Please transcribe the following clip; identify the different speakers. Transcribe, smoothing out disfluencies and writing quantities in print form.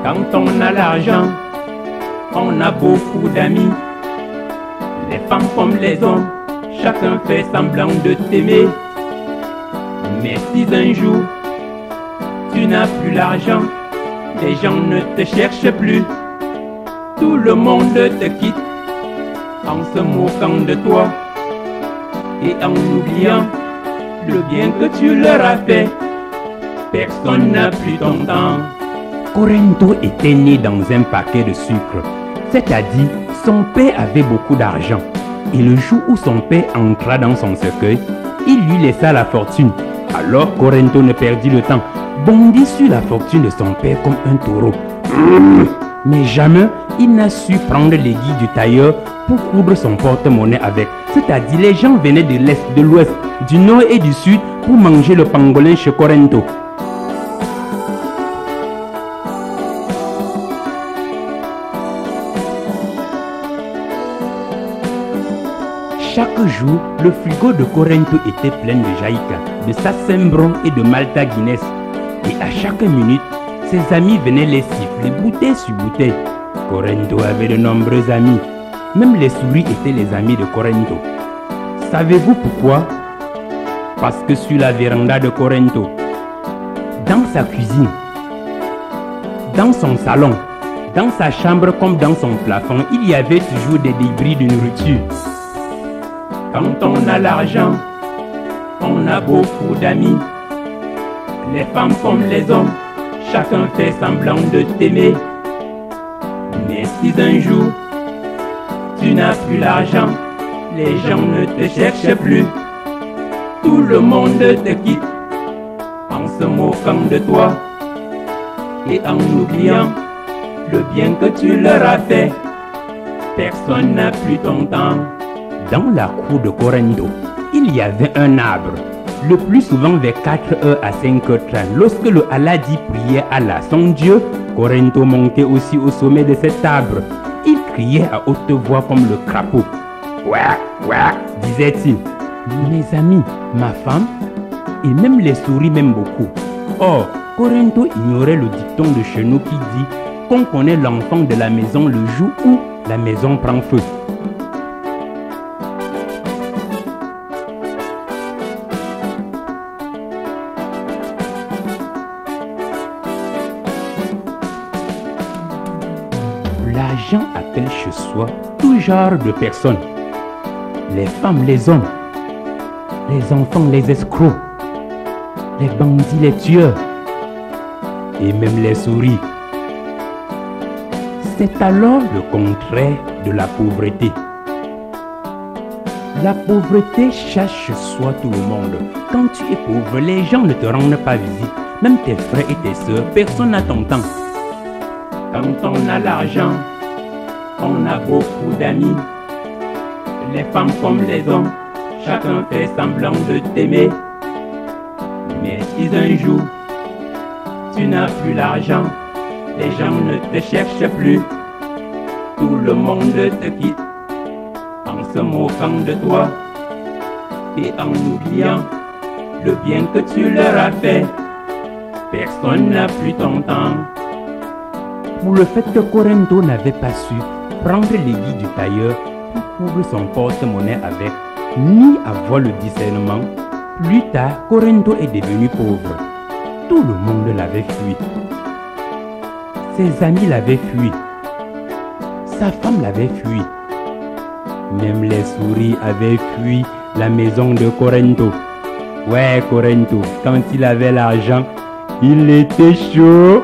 Speaker 1: Quand on a l'argent, on a beaucoup d'amis. Les femmes comme les hommes, chacun fait semblant de t'aimer. Mais si un jour, tu n'as plus l'argent, les gens ne te cherchent plus. Tout le monde te quitte en se moquant de toi et en oubliant le bien que tu leur as fait. Personne n'a plus ton temps.
Speaker 2: Corento était né dans un paquet de sucre, c'est-à-dire son père avait beaucoup d'argent. Et le jour où son père entra dans son cercueil, il lui laissa la fortune. Alors Corento ne perdit le temps, bondit sur la fortune de son père comme un taureau. Mais jamais il n'a su prendre l'aiguille du tailleur pour coudre son porte-monnaie avec. C'est-à-dire les gens venaient de l'est, de l'ouest, du nord et du sud pour manger le pangolin chez Corento. Chaque jour, le frigo de Corento était plein de jaïka, de sassembron et de Malta Guinness. Et à chaque minute, ses amis venaient les siffler bouteille sur bouteille. Corento avait de nombreux amis. Même les souris étaient les amis de Corento. Savez-vous pourquoi? Parce que sur la véranda de Corento, dans sa cuisine, dans son salon, dans sa chambre comme dans son plafond, il y avait toujours des débris de nourriture.
Speaker 1: Quand on a l'argent, on a beaucoup d'amis. Les femmes comme les hommes, chacun fait semblant de t'aimer. Mais si un jour, tu n'as plus l'argent, les gens ne te cherchent plus. Tout le monde te quitte en se moquant de toi et en oubliant le bien que tu leur as fait. Personne n'a plus ton temps.
Speaker 2: Dans la cour de Corento, il y avait un arbre, le plus souvent vers 4h à 5h30. Lorsque le Aladi priait Allah, son Dieu, Corento montait aussi au sommet de cet arbre. Il criait à haute voix comme le crapaud. Ouah, ouah, disait-il. Mes amis, ma femme et même les souris m'aiment beaucoup. Or, Corento ignorait le dicton de chez nous qui dit qu'on connaît l'enfant de la maison le jour où la maison prend feu. L'argent appelle chez soi tout genre de personnes. Les femmes, les hommes, les enfants, les escrocs, les bandits, les tueurs et même les souris. C'est alors le contraire de la pauvreté. La pauvreté cherche chez soi tout le monde. Quand tu es pauvre, les gens ne te rendent pas visite. Même tes frères et tes sœurs, personne n'a ton temps.
Speaker 1: Quand on a l'argent, on a beaucoup d'amis. Les femmes comme les hommes, chacun fait semblant de t'aimer. Mais si un jour, tu n'as plus l'argent, les gens ne te cherchent plus. Tout le monde te quitte en se moquant de toi et en oubliant le bien que tu leur as fait. Personne n'a plus ton temps.
Speaker 2: Pour le fait que Corento n'avait pas su prendre l'aiguille du tailleur pour couvrir son porte-monnaie avec, ni avoir le discernement, plus tard, Corento est devenu pauvre. Tout le monde l'avait fui. Ses amis l'avaient fui. Sa femme l'avait fui. Même les souris avaient fui la maison de Corento. Ouais, Corento, quand il avait l'argent, il était chaud.